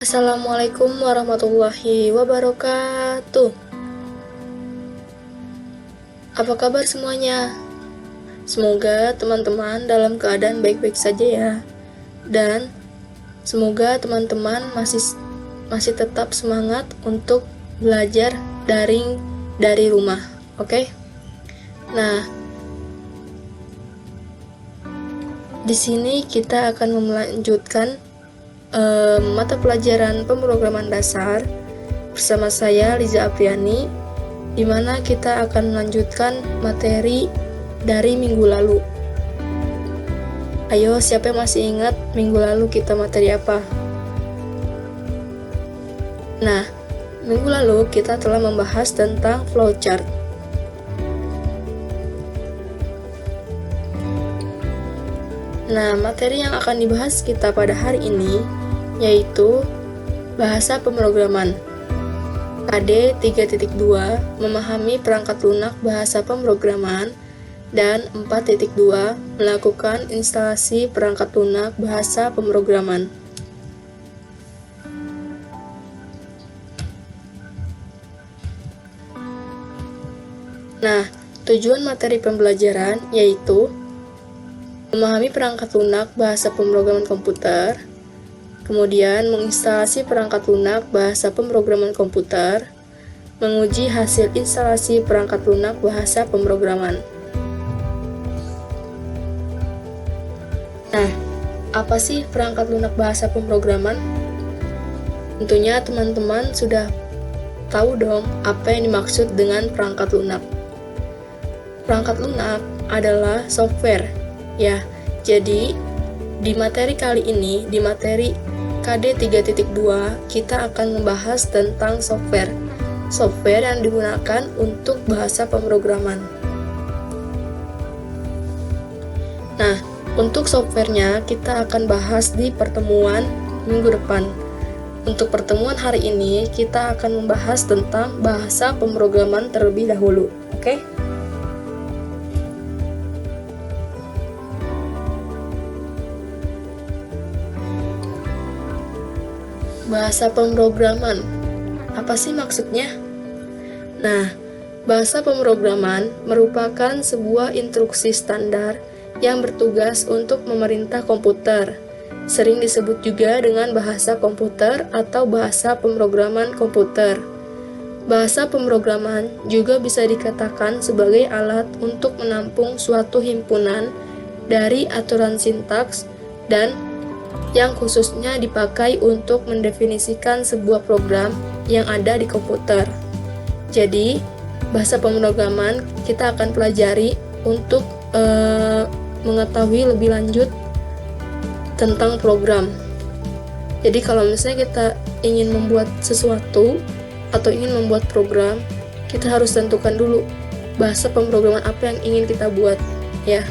Assalamualaikum warahmatullahi wabarakatuh. Apa kabar semuanya? Semoga teman-teman dalam keadaan baik-baik saja ya. Dan semoga teman-teman masih tetap semangat untuk belajar daring dari rumah, oke? Nah, di sini kita akan melanjutkan mata pelajaran pemrograman dasar bersama saya Liza Apriani, di mana kita akan melanjutkan materi dari minggu lalu. Ayo, siapa yang masih ingat minggu lalu kita materi apa? Nah, minggu lalu kita telah membahas tentang flowchart. Nah, materi yang akan dibahas kita pada hari ini yaitu bahasa pemrograman. KD 3.2 memahami perangkat lunak bahasa pemrograman, dan 4.2 melakukan instalasi perangkat lunak bahasa pemrograman. Nah, tujuan materi pembelajaran yaitu memahami perangkat lunak bahasa pemrograman komputer, kemudian menginstalasi perangkat lunak bahasa pemrograman komputer, menguji hasil instalasi perangkat lunak bahasa pemrograman. Nah, apa sih perangkat lunak bahasa pemrograman? Tentunya teman-teman sudah tahu dong apa yang dimaksud dengan perangkat lunak. Perangkat lunak adalah software, ya. Jadi, di materi kali ini, di materi KD 3.2, kita akan membahas tentang software yang digunakan untuk bahasa pemrograman. Nah, untuk softwarenya kita akan bahas di pertemuan minggu depan. Untuk pertemuan hari ini, kita akan membahas tentang bahasa pemrograman terlebih dahulu, oke? Bahasa pemrograman, apa sih maksudnya? Nah, bahasa pemrograman merupakan sebuah instruksi standar yang bertugas untuk memerintah komputer. Sering disebut juga dengan bahasa komputer atau bahasa pemrograman komputer. Bahasa pemrograman juga bisa dikatakan sebagai alat untuk menampung suatu himpunan dari aturan sintaks dan yang khususnya dipakai untuk mendefinisikan sebuah program yang ada di komputer. Jadi, bahasa pemrograman kita akan pelajari untuk mengetahui lebih lanjut tentang program. Jadi, kalau misalnya kita ingin membuat sesuatu atau ingin membuat program, kita harus tentukan dulu bahasa pemrograman apa yang ingin kita buat, ya.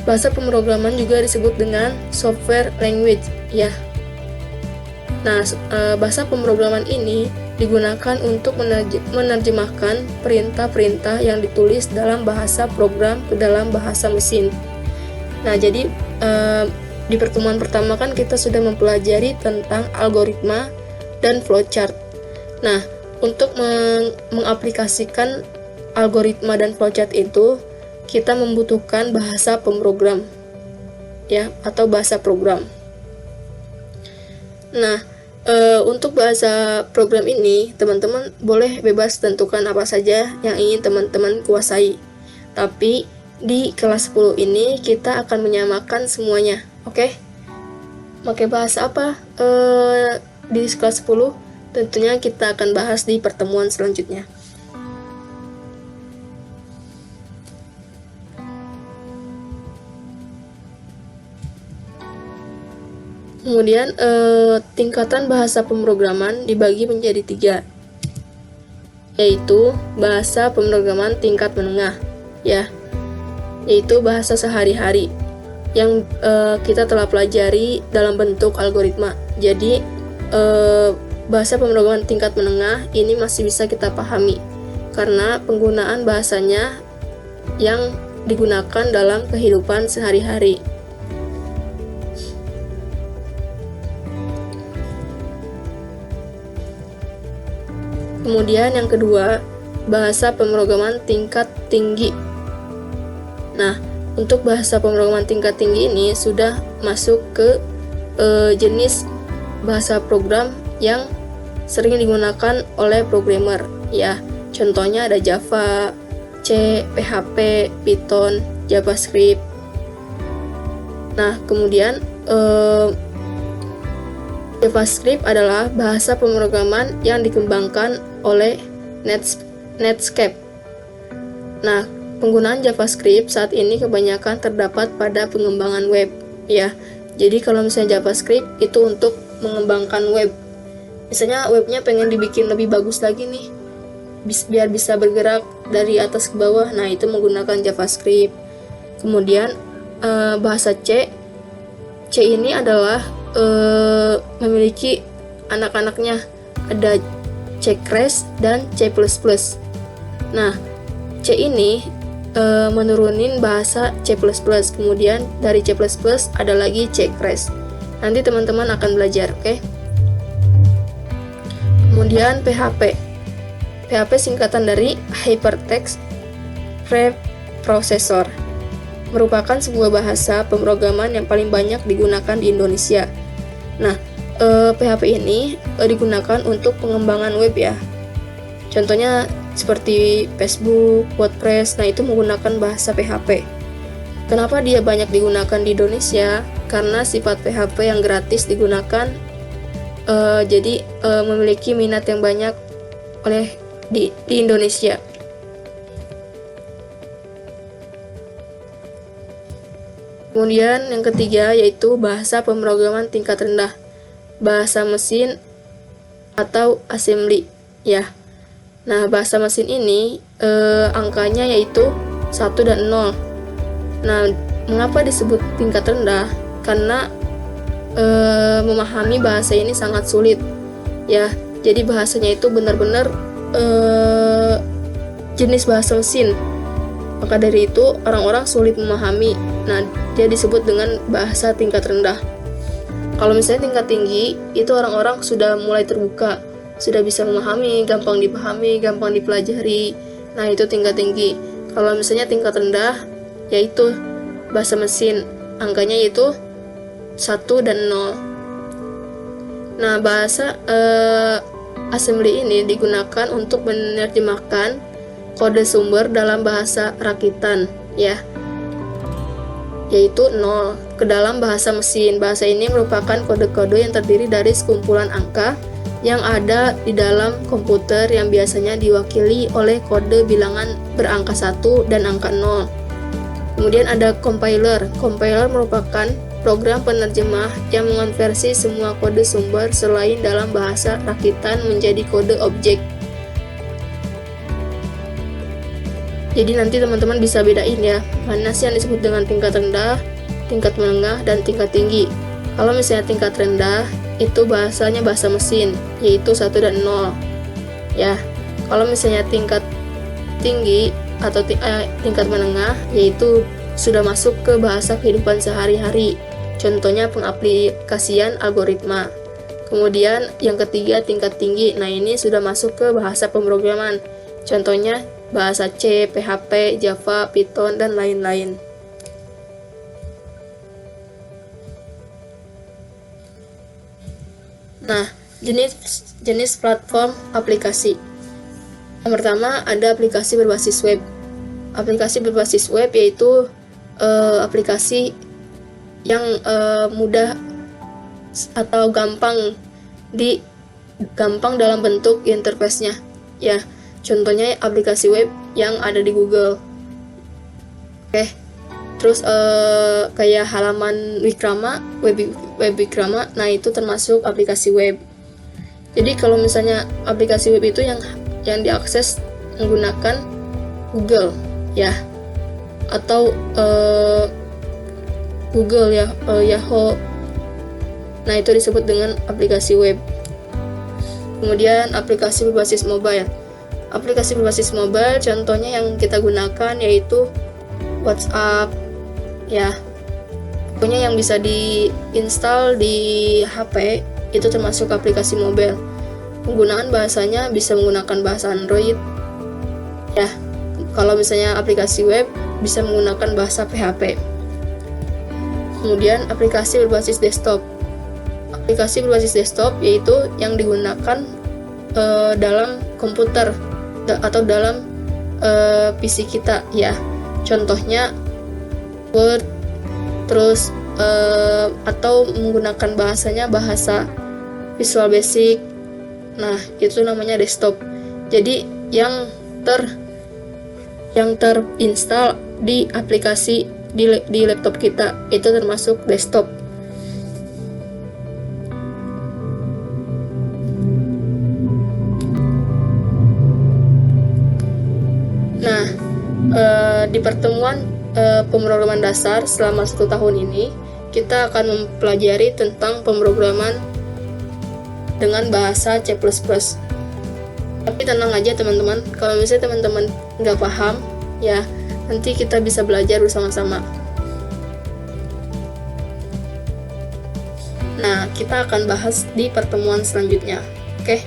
Bahasa pemrograman juga disebut dengan software language, ya. Nah, bahasa pemrograman ini digunakan untuk menerjemahkan perintah-perintah yang ditulis dalam bahasa program ke dalam bahasa mesin. Nah, jadi di pertemuan pertama kan kita sudah mempelajari tentang algoritma dan flowchart. Nah, untuk mengaplikasikan algoritma dan flowchart itu, kita membutuhkan bahasa pemrogram, ya, atau bahasa program. Nah, untuk bahasa program ini, teman-teman boleh bebas tentukan apa saja yang ingin teman-teman kuasai. Tapi di kelas 10 ini kita akan menyamakan semuanya, oke? Pakai bahasa apa di kelas 10? Tentunya kita akan bahas di pertemuan selanjutnya. Kemudian tingkatan bahasa pemrograman dibagi menjadi 3, yaitu bahasa pemrograman tingkat menengah, ya, yaitu bahasa sehari-hari yang kita telah pelajari dalam bentuk algoritma. Jadi bahasa pemrograman tingkat menengah ini masih bisa kita pahami karena penggunaan bahasanya yang digunakan dalam kehidupan sehari-hari. Kemudian yang kedua, bahasa pemrograman tingkat tinggi. Nah, untuk bahasa pemrograman tingkat tinggi ini sudah masuk ke jenis bahasa program yang sering digunakan oleh programmer, ya. Contohnya ada Java, C, PHP, Python, JavaScript. Nah, kemudian JavaScript adalah bahasa pemrograman yang dikembangkan oleh Netscape. Nah, penggunaan JavaScript saat ini kebanyakan terdapat pada pengembangan web, ya. Jadi kalau misalnya JavaScript itu untuk mengembangkan web. Misalnya webnya pengen dibikin lebih bagus lagi nih, biar bisa bergerak dari atas ke bawah. Nah, itu menggunakan JavaScript. Kemudian bahasa C ini adalah memiliki anak-anaknya, ada C Crash dan C++. Nah, C ini menurunin bahasa C++, kemudian dari C++ ada lagi C Crash. Nanti teman-teman akan belajar, oke? Kemudian PHP singkatan dari Hypertext Preprocessor, merupakan sebuah bahasa pemrograman yang paling banyak digunakan di Indonesia. Nah, PHP ini digunakan untuk pengembangan web, ya. Contohnya seperti Facebook, WordPress, nah itu menggunakan bahasa PHP. Kenapa dia banyak digunakan di Indonesia? Karena sifat PHP yang gratis digunakan, jadi memiliki minat yang banyak di Indonesia. Kemudian yang ketiga yaitu bahasa pemrograman tingkat rendah, bahasa mesin atau assembly, ya. Nah, bahasa mesin ini angkanya yaitu 1 dan 0. Nah, mengapa disebut tingkat rendah? Karena memahami bahasa ini sangat sulit, ya. Jadi bahasanya itu benar-benar jenis bahasa mesin. Maka dari itu orang-orang sulit memahami. Nah, dia disebut dengan bahasa tingkat rendah. Kalau misalnya tingkat tinggi, itu orang-orang sudah mulai terbuka, sudah bisa memahami, gampang dipahami, gampang dipelajari. Nah, itu tingkat tinggi. Kalau misalnya tingkat rendah, yaitu bahasa mesin, angkanya yaitu 1 dan 0. Nah, bahasa assembly ini digunakan untuk menerjemahkan kode sumber dalam bahasa rakitan, ya, yaitu 0 ke dalam bahasa mesin. Bahasa ini merupakan kode-kode yang terdiri dari sekumpulan angka yang ada di dalam komputer yang biasanya diwakili oleh kode bilangan berangka 1 dan angka 0. Kemudian ada compiler. Compiler merupakan program penerjemah yang mengonversi semua kode sumber selain dalam bahasa rakitan menjadi kode objek. Jadi nanti teman-teman bisa bedain, ya, mana sih yang disebut dengan tingkat rendah, tingkat menengah, dan tingkat tinggi. Kalau misalnya tingkat rendah, itu bahasanya bahasa mesin, yaitu 1 dan 0. Ya, kalau misalnya tingkat tinggi atau tingkat menengah, yaitu sudah masuk ke bahasa kehidupan sehari-hari. Contohnya pengaplikasian algoritma. Kemudian yang ketiga tingkat tinggi. Nah, ini sudah masuk ke bahasa pemrograman. Contohnya bahasa C, PHP, Java, Python, dan lain-lain. Nah, jenis platform aplikasi. Yang pertama ada aplikasi berbasis web. Aplikasi berbasis web yaitu aplikasi yang mudah atau gampang dalam bentuk interface-nya, ya. Contohnya aplikasi web yang ada di Google. Oke. Terus kayak halaman Wikrama, web Wikrama, nah itu termasuk aplikasi web. Jadi kalau misalnya aplikasi web itu yang diakses menggunakan Google, ya, atau Google, ya, Yahoo. Nah, itu disebut dengan aplikasi web. Kemudian aplikasi berbasis mobile. Aplikasi berbasis mobile contohnya yang kita gunakan yaitu WhatsApp, ya. Pokoknya yang bisa diinstal di HP itu termasuk aplikasi mobile. penggunaan bahasanya bisa menggunakan bahasa Android. Ya, kalau misalnya aplikasi web bisa menggunakan bahasa PHP. Kemudian aplikasi berbasis desktop. Aplikasi berbasis desktop yaitu yang digunakan dalam komputer atau dalam PC kita ya. Contohnya Word, terus atau menggunakan bahasanya bahasa Visual Basic. Nah, itu namanya desktop. Jadi yang terinstall di aplikasi di laptop kita itu termasuk desktop. Nah, di pertemuan pemrograman dasar selama 1 tahun ini, kita akan mempelajari tentang pemrograman dengan bahasa C++. Tapi tenang aja teman-teman, kalau misalnya teman-teman nggak paham, ya nanti kita bisa belajar bersama-sama. Nah, kita akan bahas di pertemuan selanjutnya. Oke?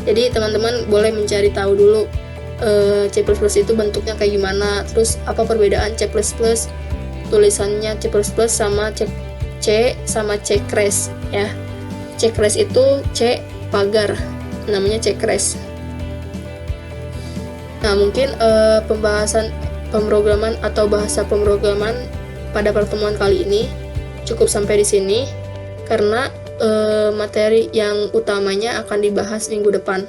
Jadi teman-teman boleh mencari tahu dulu C++ itu bentuknya kayak gimana, terus apa perbedaan C++, tulisannya C++ sama C sama C-crash ya. C-crash itu C pagar, namanya C-crash. Nah, mungkin pembahasan pemrograman atau bahasa pemrograman pada pertemuan kali ini cukup sampai di sini, karena materi yang utamanya akan dibahas minggu depan.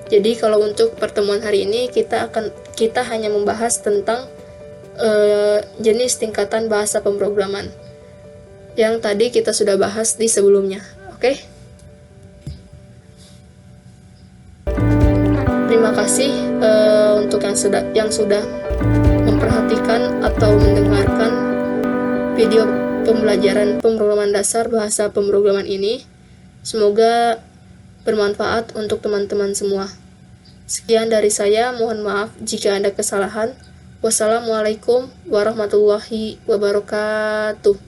Jadi kalau untuk pertemuan hari ini kita hanya membahas tentang jenis tingkatan bahasa pemrograman yang tadi kita sudah bahas di sebelumnya. Oke? Terima kasih untuk yang sudah memperhatikan atau mendengarkan video pembelajaran pemrograman dasar bahasa pemrograman ini. Semoga bermanfaat untuk teman-teman semua. Sekian dari saya, mohon maaf jika ada kesalahan. Wassalamualaikum warahmatullahi wabarakatuh.